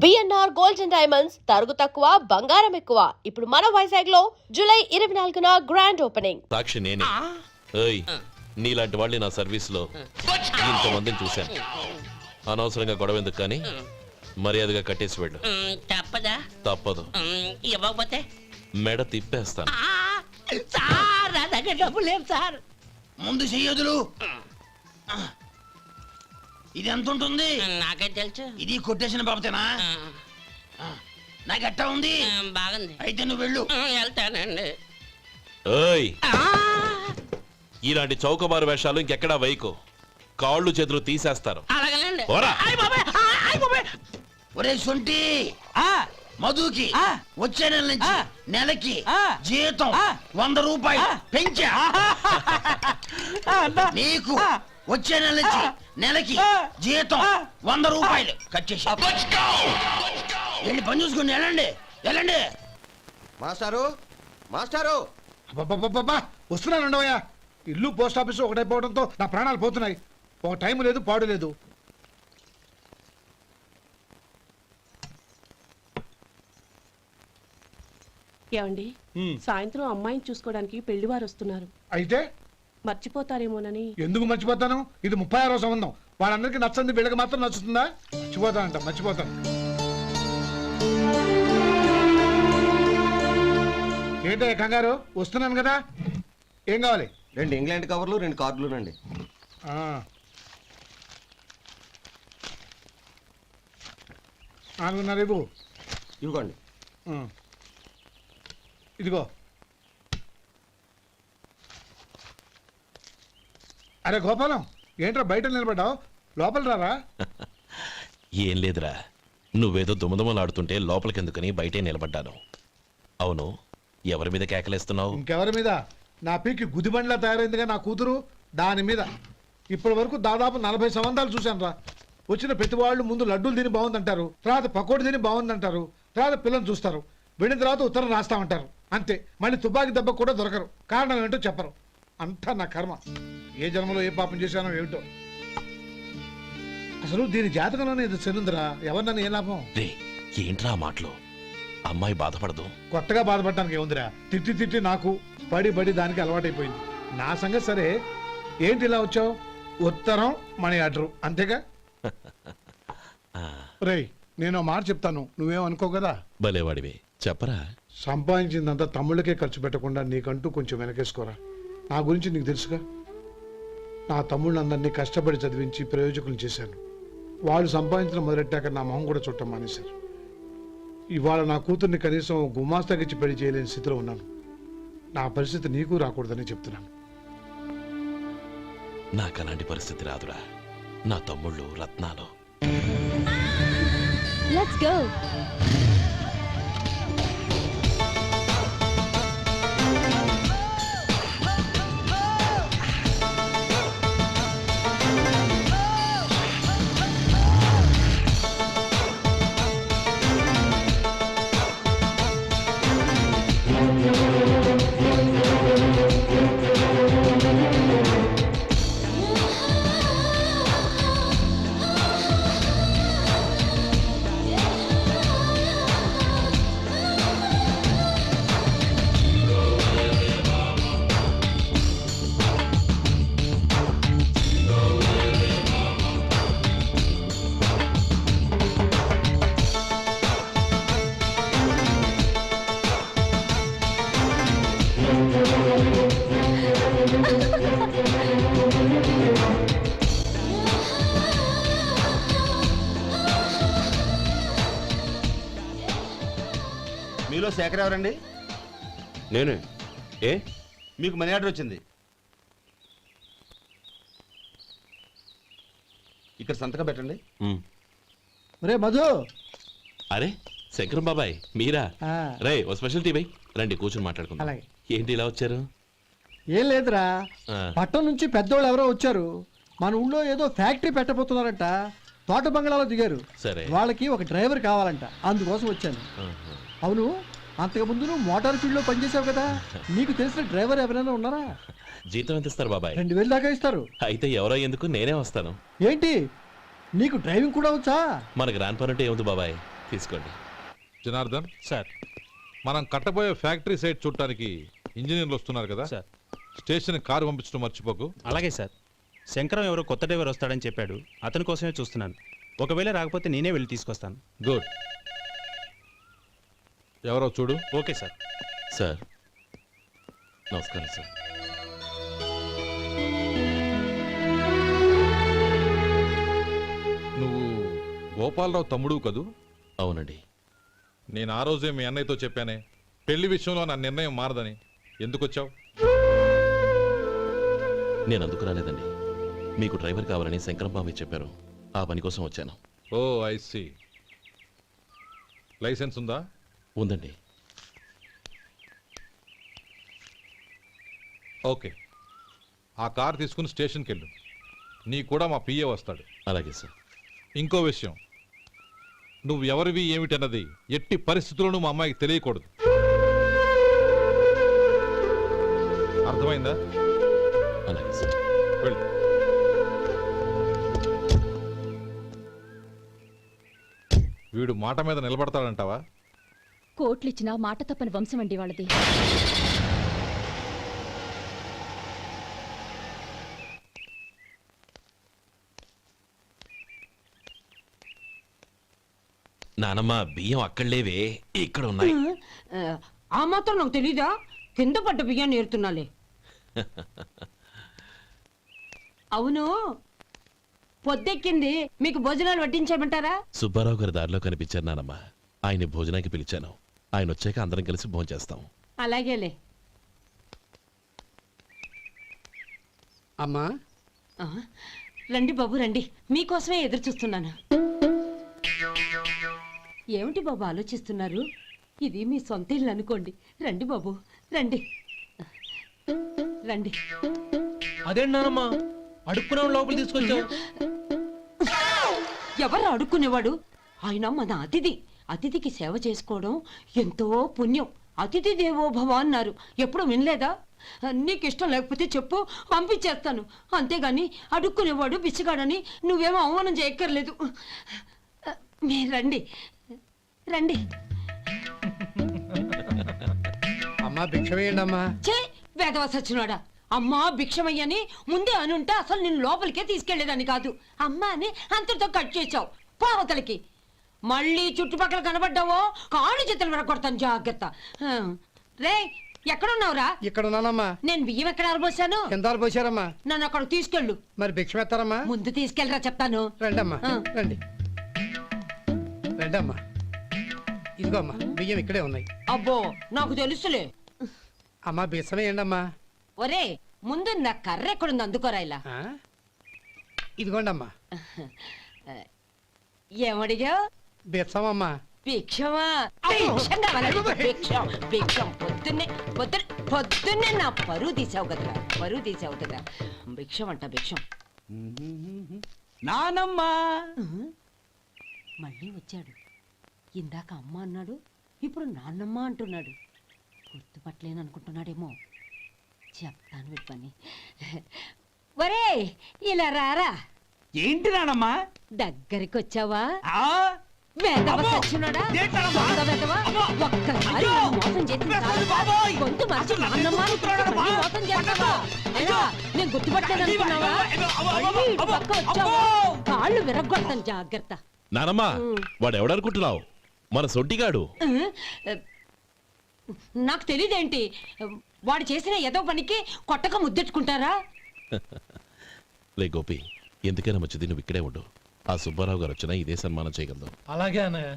BNR gold and diamonds తరుగు తక్కువ బంగారం ఎక్కువ. ఇప్పుడు మన వైజాగ్ లో జూలై 24న గ్రాండ్ ఓపెనింగ్. సాక్షి నేనే. ఏయ్, నీలాంటి వాళ్ళని నా సర్వీస్ లో ఇంతమందిని చూశాను. అనవసరంగా గొడవ ఎందుకు కానీ మర్యాదగా కట్టేసి వెళ్ళు. తప్పదా? తప్పదు. ఇవ్వకపోతే మెడ తిప్పేస్తాను. సార్ నా దగ్గర డబ్బు లేదు సార్. ముందు చెయ్యదులు. ఇది ఎంత ఉంటుంది? నాకే తెలుసు. ఇది కొట్టేసిన బాబతేనా? నాకు ఎట్టా ఉంది? బాగుంది. అయితే నువ్వు వెళ్ళు. వెళ్తానండి. ఏయ్, ఇలాంటి చౌకబారు వేషాలు ఇంకెక్కడా వైకో. కాళ్ళు చేతులు తీసేస్తారు. అలాగేనండి. పోరా. ఒరే సొంటి, మధుకి వచ్చే నెల నుంచి నెలకి జీతం 100 రూపాయలు పెంచా. నీకు వచ్చే నెల నుంచి నెలకి జీతం 100 రూపాయలు కట్ చేసి వెళ్ళి పని చూసుకుని వెళ్ళండి వెళ్ళండి. మాస్టారు మాస్టారు వస్తున్నాను ఉండవయ్యా. ఇల్లు పోస్ట్ ఆఫీసు ఒకటైపోవడంతో నా ప్రాణాలు పోతున్నాయి. ఒక టైం లేదు పాడు లేదు. ఏమండి, సాయంత్రం అమ్మాయిని చూసుకోవడానికి పెళ్లివారు వస్తున్నారు. అయితే మర్చిపోతారేమోనని. ఎందుకు మర్చిపోతాను? ఇది 36వ సంబంధం. వాళ్ళందరికీ నచ్చంది వీళ్ళకి మాత్రం నచ్చుతుందా? మర్చిపోతానంట, మర్చిపోతాను. ఏంటో కంగారు? వస్తున్నాను కదా. ఏం కావాలి? 2 ఇంగ్లాండ్ కవర్లు 2 కార్డులు రండి. రేపు ఇవ్వండి. ఇదిగో. అరే గోపాలం, ఏంట్రా బయట నిలబడ్డావు? లోపల రారా. ఏం లేదురా, నువ్వేదో దుమదుమలాడుతుంటే లోపలికెందుకని బయటే నిలబడ్డాను. అవును, ఎవరి మీద కేకలేస్తున్నావు? ఇంకెవరి మీద? నా పీకి గుదిబండ్లా తయారైందిగా నా కూతురు, దాని మీద. ఇప్పటి వరకు దాదాపు 40 సంబంధాలు చూశాను రా. వచ్చిన ప్రతి వాళ్ళు ముందు లడ్డూలు తిని బాగుందంటారు, తర్వాత పకోడి తిని బాగుందంటారు, తర్వాత పిల్లలు చూస్తారు, వెళ్ళిన తర్వాత ఉత్తరం రాస్తామంటారు. అంతే. మళ్ళీ తుపాకి దెబ్బ కూడా దొరకరు. కారణం ఏంటో చెప్పరు. అంతా నా కర్మ. ఏ జన్మలో ఏ పాపం చేశానో ఏమిటో. అసలు దీని జాతకంలోనే ఇది చెల్లుందిరా. ఎవరినన్నా ఏ లాభం? ఏంట్రా మాటలు? అమ్మాయి బాధపడదు. కొత్తగా బాధపడటానికి ఏముందిరా? తిట్టి తిట్టి నాకు పడి పడి దానికి అలవాటైపోయింది. నా సంగతి సరే, ఏంటి ఇలా వచ్చావు? ఉత్తరం మనీ ఆర్డరు అంతేగా. రేయ్, నేను మాట చెప్తాను, నువ్వేం అనుకో కదా. భలేవాడివి, చెప్పరా. సంపాదించిందంతా తమ్ముళ్ళకే ఖర్చు పెట్టకుండా నీకంటూ కొంచెం వెనకేసుకోరా. నా గురించి నీకు తెలుసుగా. నా తమ్ముళ్ళందరినీ కష్టపడి చదివించి ప్రయోజకులు చేశాను. వాళ్ళు సంపాదించడం మొదలెట్టాక నా మొహం కూడా చుట్టం మానేశారు. ఇవాళ నా కూతుర్ని కనీసం గుమాస్తాకిచ్చి పెళ్లి చేయలేని స్థితిలో ఉన్నాను. నా పరిస్థితి నీకు రాకూడదని చెప్తున్నాను. నాకు అలాంటి పరిస్థితి రాదురా. నా తమ్ముళ్ళు రత్నాలు. Let's go. మీలో శేఖర్ ఎవరండి? నేనే. ఏ? మీకు మనీ ఆర్డర్ వచ్చింది. ఇక్కడ సంతకం పెట్టండి. రే మధు. అరే శంకరం బాబాయ్, మీరా? రే, ఓ స్పెషల్ టీ బై. రండి కూర్చొని మాట్లాడుకుందాం. ఏంటి ఇలా వచ్చారు? ఏం లేదురా, పట్టణం నుంచి పెద్దోళ్ళు ఎవరో వచ్చారు. మన ఊళ్ళో ఏదో ఫ్యాక్టరీ పెట్టబోతున్నారంట. తోట బంగ్లాలో దిగారు. సరే, వాళ్ళకి ఒక డ్రైవర్ కావాలంట, అందుకోసం వచ్చాను. అవును, అంతకుముందు నువ్వు మోటార్ ఫీల్డ్ లో పనిచేసావు కదా, నీకు తెలిసిన డ్రైవర్ ఎవరైనా ఉన్నారా? జీతం ఎంత ఇస్తారు బాబాయ్? 2000 దాకా ఇస్తారు. అయితే ఎవరో ఎందుకు, నేనే వస్తాను. ఏంటి, నీకు డ్రైవింగ్ కూడా వచ్చా? మనకు రాని పని అంటే ఏముంది బాబాయ్, తీసుకోండి. జనార్దన్, సార్ మనం కట్టబోయే ఫ్యాక్టరీ సైట్ చూడటానికి ఇంజనీర్లు వస్తున్నారు కదా, సార్ స్టేషన్ కారు పంపించడం మర్చిపోకు. అలాగే సార్. శంకరం ఎవరో కొత్త డ్రైవర్ వస్తాడని చెప్పాడు, అతని కోసమే చూస్తున్నాను. ఒకవేళ రాకపోతే నేనే వెళ్ళి తీసుకొస్తాను. గుడ్. ఎవరో చూడు. Okay sir. సార్ నమస్కారం సార్. నువ్వు గోపాలరావు తమ్ముడు కదూ? అవునండి. నేను ఆ రోజే మీ అన్నయ్యతో చెప్పానే, పెళ్లి విషయంలో నా నిర్ణయం మారదని. ఎందుకు వచ్చావు? నేను అందుకు రాలేదండి. మీకు డ్రైవర్ కావాలని శంకరం బాబు చెప్పారు. ఆ పని కోసం వచ్చాను. ఓ ఐ సీ. లైసెన్స్ ఉందా? ఉందండి. ఓకే, ఆ కార్ తీసుకుని స్టేషన్కి వెళ్ళు. నీ కూడా మా పిఏ వస్తాడు. అలాగే సార్. ఇంకో విషయం, నువ్వు ఎవరివి ఏమిటన్నది ఎట్టి పరిస్థితుల్లోనూ మా అమ్మాయికి తెలియకూడదు. అర్థమైందా? అలాగే సార్. వెళ్ళు. వీడు మాట మీద నిలబడతాడంటావా? కోట్లిచ్చినా మాట తప్పని వంశం అండి వాళ్ళది. నానమ్మ, బియ్యం అక్కడ లేవే, ఇక్కడ ఉన్నాయి. ఆ మాత్రం నాకు తెలీదా? కింద పడ్డ బియ్యాన్ని ఏరుతున్నాలే. అవును, పొద్దెక్కింది, మీకు భోజనాలు వడ్డించేయమంటారా? సుబ్బారావు గారి దారిలో కనిపించారు నానమ్మ. ఆయన భోజనానికి పిలిచాను. ఆయన వచ్చాక అందరం కలిసి భోజనం చేస్తాం. అలాగేలే. అమ్మా, రండి బాబు రండి, మీకోసమే ఎదురు చూస్తున్నాను. ఏమిటి బాబు ఆలోచిస్తున్నారు? ఇది మీ సొంత ఇల్లు అనుకోండి. రండి బాబు రండి రండి. అదేంటమ్మా అడుక్కునే లోపల తీసుకొచ్చావు? ఎవరు అడుక్కునేవాడు? ఆయన మన అతిథి. అతిథికి సేవ చేసుకోవడం ఎంతో పుణ్యం. అతిథి దేవో భవ అన్నారు. ఎప్పుడు వినలేదా? నీకు ఇష్టం లేకపోతే చెప్పు, పంపించేస్తాను. అంతేగాని అడుక్కునేవాడు బిచ్చగాడని నువ్వేమో అవమానం చేయక్కర్లేదు. మీరు రండి రండి. అమ్మా భిక్ష వేయండి అమ్మా. చే వేదవ సచ్చినాడా! అమ్మా భిక్షమయ్యని ముందే అనుంటే అసలు నేను లోపలికే తీసుకెళ్లేదని కాదు. అమ్మా అని అంతటితో కట్ చేసావు. పావతలకి మళ్ళీ చుట్టుపక్కల కనబడ్డావో కాళ్ళు చేతులు విరగొడతాను, జాగ్రత్త. రే, ఎక్కడున్నావురా? ఇక్కడ ఉన్నానమ్మా. నేను బియ్యం ఎక్కడ ఆరబోసాను? కింద పోసారమ్మా. నన్ను అక్కడ తీసుకెళ్ళు. మరి భిక్ష పెడతారమ్మా? ముందు తీసుకెళ్ళరా చెప్తాను. రండమ్మా, ఆ. రండి రండమ్మా. ఇదిగో అమ్మా, బియ్యం ఇక్కడే ఉన్నాయి. అబ్బో, నాకు తెలుసులే. అమ్మా బిచ్చం వేయండి అమ్మా. ఒరే, ముందు నా కర్ర ఎక్కడుంది అందుకోరా. ఇలా ఇదిగోండి అమ్మా. ఏమడిగా? బిచ్చమమ్మా. భిక్షమా? భిక్షం కావాలండి, భిక్షం భిక్షం. పొద్దున్నే నా పరువు తీసావు కదరా, పరువు తీసావు కదా. భిక్షం అంట, భిక్షం. నానమ్మా. మళ్ళీ వచ్చాడు. ఇందాక అమ్మ అన్నాడు, ఇప్పుడు నాన్నమ్మ అంటున్నాడు. గుర్తుపట్టలేననుకుంటున్నాడేమో. చెప్తాను వీడి పని. ఒరే, ఇలా రారా. ఏంటి నానమ్మా? దగ్గరికి వచ్చావా? వేదవ సచ్చినోడా? దొంగ వేదవ. ఒక్కసారి నన్ను మోసం చేసి గొంతు మార్చి నాన్నమ్మ అని మళ్ళీ మోసం చేస్తావా? ఎలా? నేను గుర్తుపట్టలేదనుకున్నావా? మళ్ళీ ఇటు పక్క వచ్చావా? కాళ్ళు విరగ్గొడతాను, జాగ్రత్త. నానమ్మ, వాడు ఎవడనుకుంటున్నావు? మన సొంటిగాడు. నాకు తెలీదేంటి? వాడు చేసిన ఏదో పనికి కొట్టక ముద్దెట్టుకుంటారా? లే గోపి, ఎందుకైనా మంచిది నువ్వు ఇక్కడే ఉండు. ఆ సుబ్బారావు గారు వచ్చినా ఇదే సన్మానం చేయగలదు. అలాగే అన్నయ్య.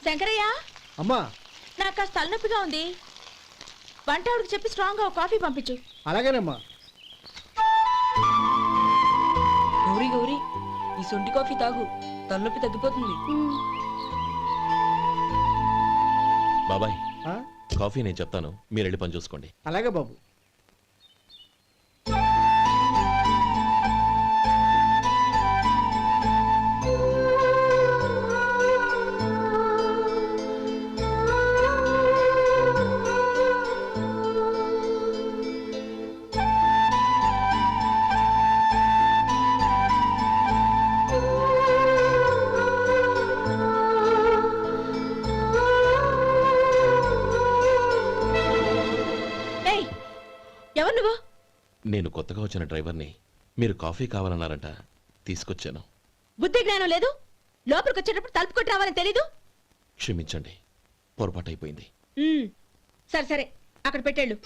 శంకరయ్య, అమ్మా, నాకు కాస్త తలనొప్పిగా ఉంది. వంటవాడికి చెప్పి స్ట్రాంగ్ గా కాఫీ పంపించు. అలాగేనమ్మా. గౌరీ గౌరీ, ఈ సొంటి కాఫీ తాగు, తలనొప్పి తగ్గిపోతుంది. బాబాయ్ ఆ? కాఫీ నేను చెప్తాను, మీరు వెళ్ళి పని చూసుకోండి. అలాగే బాబు. ఏయ్, ఎవరు నువ్వు? నేను కొత్తగా వచ్చిన డ్రైవర్ని. మీరు కాఫీ కావాలన్నారంట, తీసుకొచ్చాను. బుద్ధి జ్ఞానం లేదు. లోపలికి వచ్చేటప్పుడు తలుపు కొట్టి రావాలని తెలీదు. క్షమించండి, పొరపాటు అయిపోయింది. సరే సరే, అక్కడ పెట్టేళ్ళు.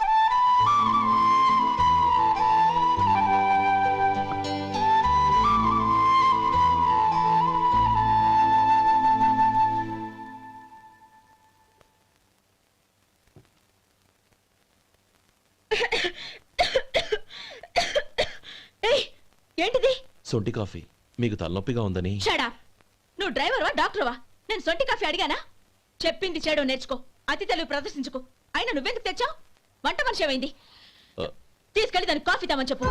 ఏయ్, ఏంటిది? సొంటి కాఫీ. మీకు తలనొప్పిగా ఉందని. షడా, నువ్వు డ్రైవర్వా డాక్టర్వా? నేను సొంటి కాఫీ అడిగానా? చెప్పింది చేయడం నేర్చుకో, అతి తెలివి ప్రదర్శించుకో. అయినా నువ్వెందుకు తెచ్చావు? వంట మనిషి ఏమైంది? ఆ, తీసుకెళ్ళి దానికి కాఫీ తామని చెప్పు.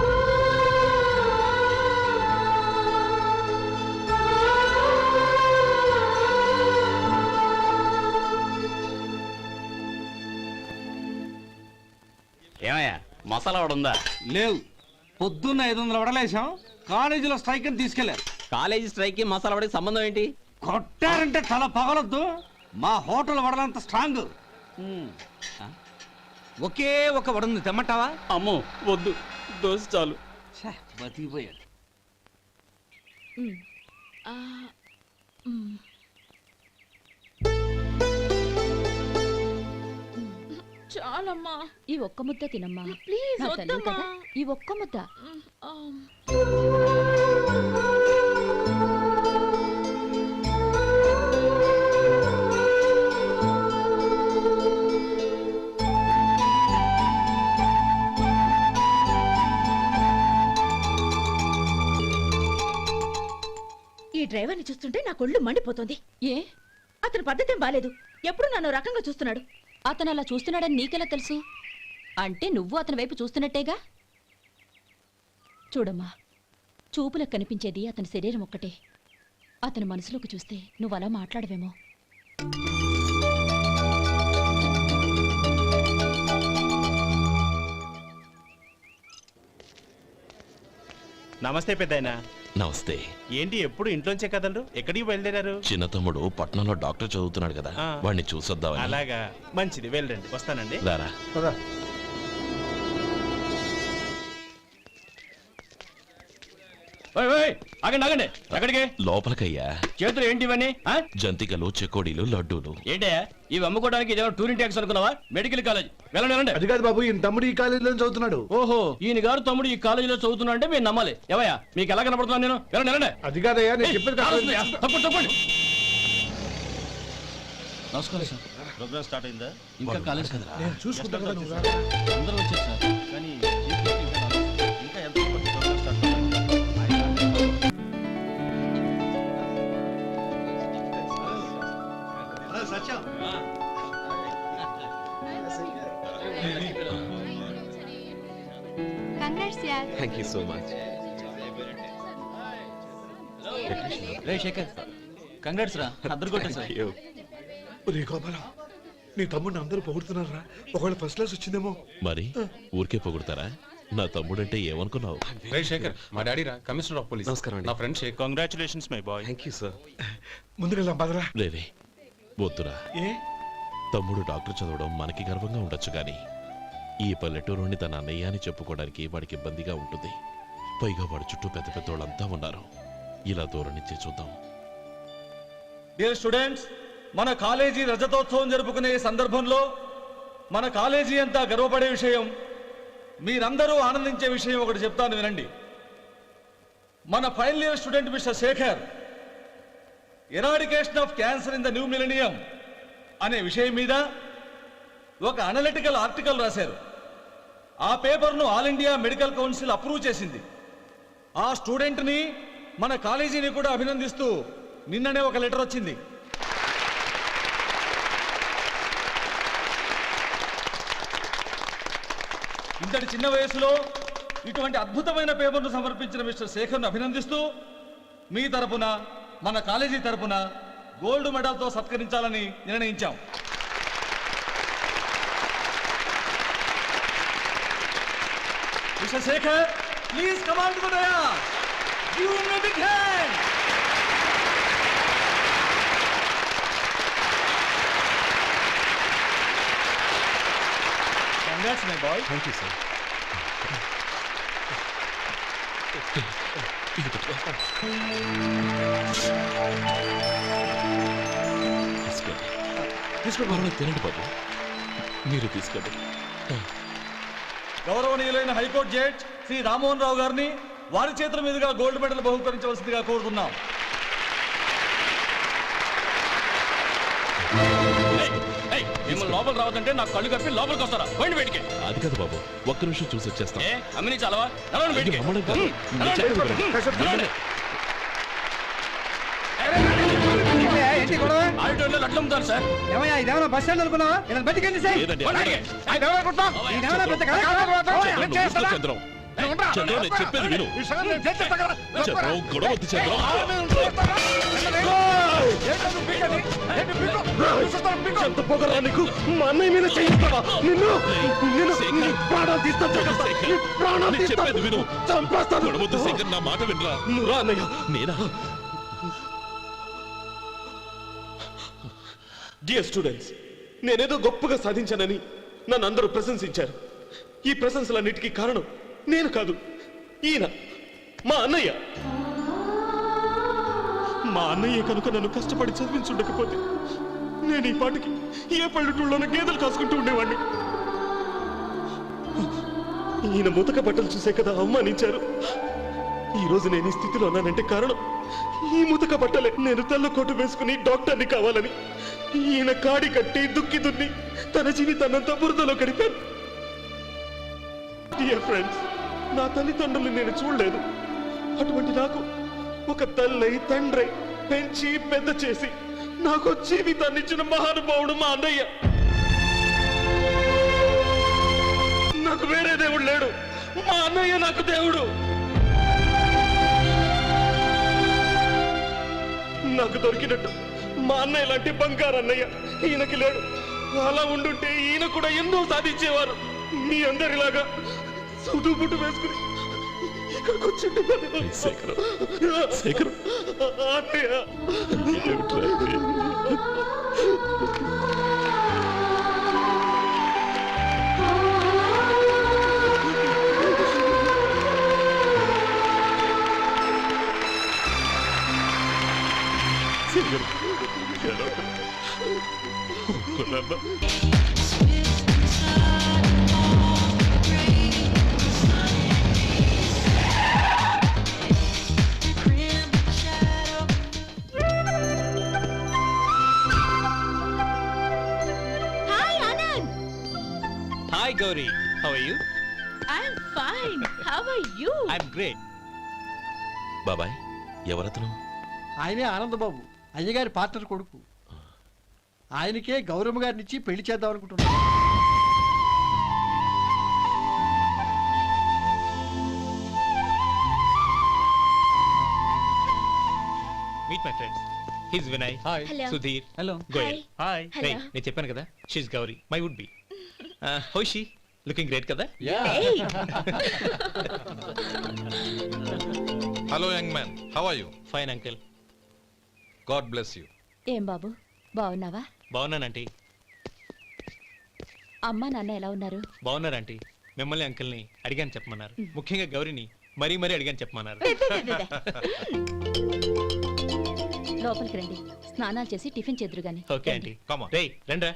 ఏమయ్యా మసాలా వాడు ఉందా? లేవు. పొద్దున్న 500 వడలేసాం, కాలేజీలో స్ట్రైక్ అని తీసుకెళ్లారు. కాలేజీ స్ట్రైక్ కి మసాలా వాడికి సంబంధం ఏంటి? కొట్టారంటే తల పగలొద్దు. మా హోటల్ వడలంత స్ట్రాంగ్. ఒకే ఒక వడుంది, తెమ్మంటావా? అమ్మో వద్దు, దోశ చాలు. బతికిపోయాడు. చాలమ్మా, ఈ ఒక్క ముద్ద తినమ్మా. ప్లీజ్ నా తల్లి వద్దమ్మా. కదా, ఈ ఒక్క ముద్ద. ఈ డ్రైవర్ని చూస్తుంటే నా కొళ్ళు మండిపోతుంది. ఏ, అతని పద్ధతేం బాలేదు. ఎప్పుడు నన్ను రకంగా చూస్తున్నాడు. అతను అలా చూస్తున్నాడని నీకెలా తెలుసు? అంటే నువ్వు అతని వైపు చూస్తున్నట్టేగా. చూడమ్మా, చూపులకు కనిపించేది అతని శరీరం ఒక్కటే. అతని మనసులోకి చూస్తే నువ్వు అలా మాట్లాడవేమో. నమస్తే పెద్దాయనా. నమస్తే. ఏంటి ఎప్పుడు ఇంట్లోంచే కదలరు? ఎక్కడికి బయలుదేరారు? చిన్న తమ్ముడు పట్నంలో డాక్టర్ చదువుతున్నాడు కదా, ఆ. వాడిని చూసొద్దామని. అలాగా, మంచిది, వెళ్ళండి. వస్తానండి. రారా. ఆగండి ఆగండి, ఎక్కడికి? లోపలికయ్యా. చేతులు ఏంటి ఇవన్నీ? జంతికలు, చెకోడీలు, లడ్డూలు. ఏంటయ్యా ఇవి అమ్ముకోవడానికి ఇదేమో టూరింగ్ ట్యాక్స్ అనుకున్నావా? Medical college. వెళ్ళండి వెళ్ళండి. అది కాదు బాబు, ఈయన తమ్ముడు ఈ కాలేజీలో చదువుతున్నాడు. ఓహో, ఈయన గారు తమ్ముడు ఈ కాలేజీలో చదువుతున్నా అంటే మీరు నమ్మాలి. ఎవయ్యా మీకు ఎలా కనపడుతున్నాను నేను? వెళ్ళండి వెళ్ళండి. అది కాదయ్యా, నేను చెప్పేది కాదు. తప్పండి తప్పండి. నమస్కారం సార్. ప్రోగ్రామ్ స్టార్ట్ అయిందా? ఇంకా కాలేజ్ కదా. నేను చూసుకుంటా కదా, నువ్వు రా. అందరూ వచ్చారు సార్, కానీ ఇంకా ఎంత program start thank you so much. రే శేఖర్, కంగ్రాట్స్ రా, అద్దరు కొట్టా సార్. ఒరే గోపాలం, నీ తమ్ముడిని అందరూ పొగుడుతున్నారా? ఒకవేళ ఫస్ట్ క్లాస్ వచ్చిందేమో. మరి ఊరికే పొగుడతారా? నా తమ్ముడంటే ఏమనుకున్నావు? రే శేఖర్, మా డాడీ రా, కమిషనర్ ఆఫ్ పోలీస్. నమస్కారం అండి. నా friend Shekhar. Congratulations my boy. Thank you sir. ముందుకెళ్దాం పదరా. లేదే, వద్దురా. ఏ తమ్ముడు డాక్టర్ చదవడం మనకి గర్వంగా ఉండొచ్చు కానీ ఈ పల్లెటూరుని తన అన్నయ్య అని చెప్పుకోవడానికి వాడికి ఇబ్బందిగా ఉంటుంది. పైగా వాడి చుట్టూ పెద్ద పెద్దోళ్ళంతా ఉన్నారు. ఇలా దూరం నుంచి చూద్దాం. డియర్ స్టూడెంట్స్, మన కాలేజీ రజతోత్సవం జరుపుకునే సందర్భంలో మన కాలేజీ అంతా గర్వపడే విషయం, మీరందరూ ఆనందించే విషయం ఒకటి చెప్తాను వినండి. మన final year student mister Shekhar eradication of cancer in the new millennium అనే విషయం మీద ఒక అనలిటికల్ ఆర్టికల్ రాశారు. ఆ పేపర్ను all India medical council approve చేసింది. ఆ స్టూడెంట్ని మన కాలేజీని కూడా అభినందిస్తూ నిన్ననే ఒక లెటర్ వచ్చింది. ఇంతటి చిన్న వయసులో ఇటువంటి అద్భుతమైన పేపర్ను సమర్పించిన మిస్టర్ శేఖర్ను అభినందిస్తూ మీ తరపున మన కాలేజీ తరపున గోల్డ్ మెడల్తో సత్కరించాలని నిర్ణయించాం. Mister Shekhar, please come on to the dais. Give him a big hand. Congrats my boy. Thank you sir. తీసుకోండి, తినండి బాబు. మీరు తీసుకోండి. గౌరవనీయులైన హైకోర్టు జడ్జ్ శ్రీ రామ్మోహన్ రావు గారిని వారి చేతుల మీదుగా గోల్డ్ మెడల్ బహుకరించవలసిందిగా కోరుతున్నాం. మిమ్మల్ని లోపల రావద్దంటే నాకు కళ్ళు కప్పి లోపలికి వస్తారా? పోయింది బయటికి. అది కాదు బాబు, ఒక్క నిమిషం చూసి వచ్చేస్తాం. అమ్మిని చాలవా? బయటికి. అమ్మడం కాదు, నేను చెప్పేది వినండి. ఆడిటోరియంలో లడ్లు అమ్ముతారు సార్. ఇదేమన్నా బస్ స్టాండ్ అనుకున్నావా? ఇలా బతికెళ్ళి సార్. లేదండి, చంద్రం, చంద్రం, నేను చెప్పేది విను. చంద్రం, గొడవ వద్దు చంద్రం. ఎంత పొగరా నీకు? మా అన్నయ్య మీద చేయిస్తావా? చెప్పేది విను. గొడవ వద్దు శేఖర్, నా మాట వినరా. నువ్వు అన్నయ్య. నేనా? డియర్ స్టూడెంట్స్, నేనేదో గొప్పగా సాధించానని నన్ను అందరూ ప్రశంసించారు. ఈ ప్రశంసలన్నిటికీ కారణం నేను కాదు, ఈయన మా అన్నయ్య. మా అన్నయ్య కనుక నన్ను కష్టపడి చదివించుండకపోతే నేను ఈ పాటికి ఏ పల్లెటూళ్ళలోనూ గేదెలు కాసుకుంటూ ఉండేవాడిని. ఈయన ముతక బట్టలు చూసే కదా అవమానించారు. ఈ రోజు నేను ఈ స్థితిలో ఉన్నానంటే కారణం ఈ ముతక బట్టలే. నేను తెల్ల కోటు వేసుకుని డాక్టర్ని కావాలని ఈయన కాడి కట్టి దుక్కి దున్ని తన జీవితాన్నంతా బురదలో గడిపాను. డియర్ ఫ్రెండ్స్, నా తల్లిదండ్రులు నేను చూడలేదు. అటువంటి నాకు ఒక తల్లై తండ్రై పెంచి పెద్ద చేసి నాకు జీవితాన్ని ఇచ్చిన మహానుభావుడు మా అన్నయ్య. నాకు వేరే దేవుడు లేడు, మా అన్నయ్య నాకు దేవుడు. నాకు దొరికినట్టు మా అన్నయ్య లాంటి బంగారు అన్నయ్య ఈయనకి లేడు. అలా ఉండుంటే ఈయన కూడా ఎన్నో సాధించేవారు. మీ అందరిలాగా సుదుబుట్టు వేసుకుని ఇక్కడికి వచ్చి శేఖర్, శేఖర్, అన్నయ్య. Hi Anand. Hi Gauri, how are you? I'm fine. How are you? I'm great. బాబాయ్, ఎవరతను? ఆయనే ఆనందబాబు, అయ్యగారి పార్ట్నర్ కొడుకు. ఆయనకే గౌరమ్మ గారిని ఇచ్చి పెళ్లి చేద్దాం అనుకుంటున్నాను. Meet my friends. He's Vinay. Hi. Hello. Sudheer. Hello. Goyal. Hi. Hello. నేను చెప్పాను కదా, she's Gauri, my would be. How she? Looking great కదా? Hey. Hello young man, how are you? Fine uncle. God bless you. ఏం బాబు, బాగున్నావా? బాగున్నానంటీ. అమ్మా నాన్న ఎలా ఉన్నారు? బాగున్నారంటీ. మిమ్మల్ని అంకుల్ని అడిగాను చెప్పమన్నారు. ముఖ్యంగా గౌరీని మరీ మరీ అడిగాను చెప్పమన్నారు. లోపలికి రండి, స్నానాలు చేసి టిఫిన్ చేద్దురు గాని. Okay aunty. Come on. రేయ్ రండ్రా.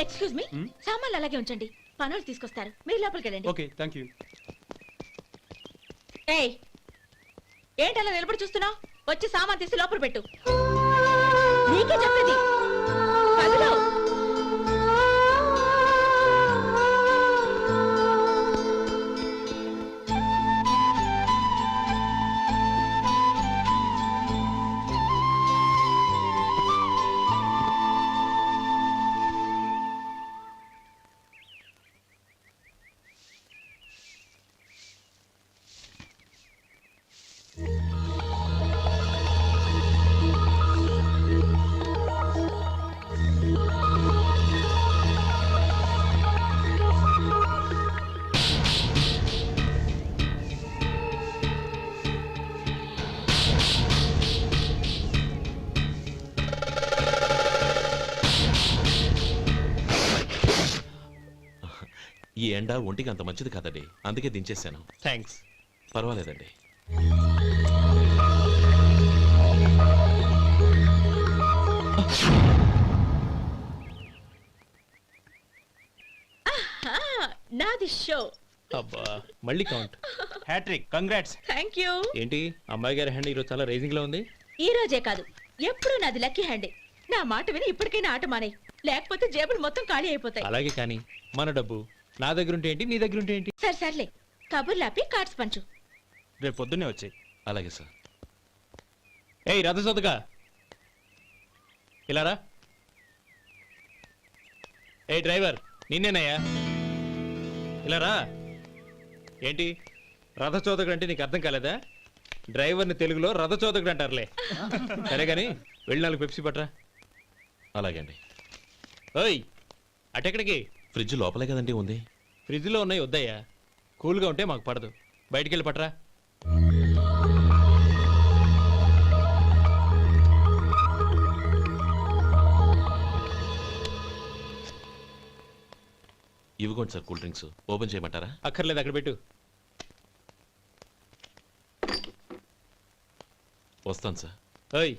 ఎక్స్క్యూజ్ మీ, సామాన్లు అలాగే ఉంచండి, పనులు తీసుకొస్తారు. మీరు లోపలికి వెళ్ళండి. Okay, thank you. ఏయ్, ఏంటలా నిలబడి చూస్తున్నావు? వచ్చి సామాన్ తీసి లోపల పెట్టు. నీకే చెప్పేది. కదులు. ఈ ఎండ ఒంటికి అంత మంచిది కాదండి, అందుకే దించేశాను. థ్యాంక్స్. పర్వాలేదండి. నాది షో. అబ్బా మళ్ళీ count. Hat trick, congrats. Thank you. ఏంటి అమ్మాయి గారి హ్యాండ్ ఈరోజు చాలా రేజింగ్ లో ఉంది. ఈ రోజే కాదు, ఎప్పుడు నాది లక్కీ హ్యాండే. నా మాట విని ఇప్పటికైనా ఆట మానే, లేకపోతే జేబులు మొత్తం ఖాళీ అయిపోతాయి. అలాగే కానీ మన డబ్బు నా దగ్గర ఉంటే ఏంటి, నీ దగ్గర ఉంటే ఏంటి? సరే సర్లే, కబుర్లాపి కార్డ్స్ పంచు. రేపు పొద్దున్నే వచ్చాయి. అలాగే సార్. ఏయ్ రథసోదగా ఇలా రా. ఏ డ్రైవర్ నిన్నేనయ్యా, ఇలా రా. ఏంటి రథచోదకుడు అంటే నీకు అర్థం కాలేదా? డ్రైవర్ని తెలుగులో రథచోదకుడు అంటారులే. సరే కానీ వెళ్ళి 4 పెప్సీ పట్రా. అలాగే అండి. ఓయ్ అటెక్కడికి? ఫ్రిడ్జ్ లోపలే కదండి ఉంది. ఫ్రిడ్జ్లో ఉన్నాయి వద్దయ్యా, కూల్గా ఉంటే మాకు పడదు. బయటికి వెళ్ళి పట్రా. ఇవ్వకోండి సార్ కూల్ డ్రింక్స్. ఓపెన్ చేయమంటారా? అక్కర్లేదు, అక్కడ పెట్టు. వస్తాను సార్. ఓయ్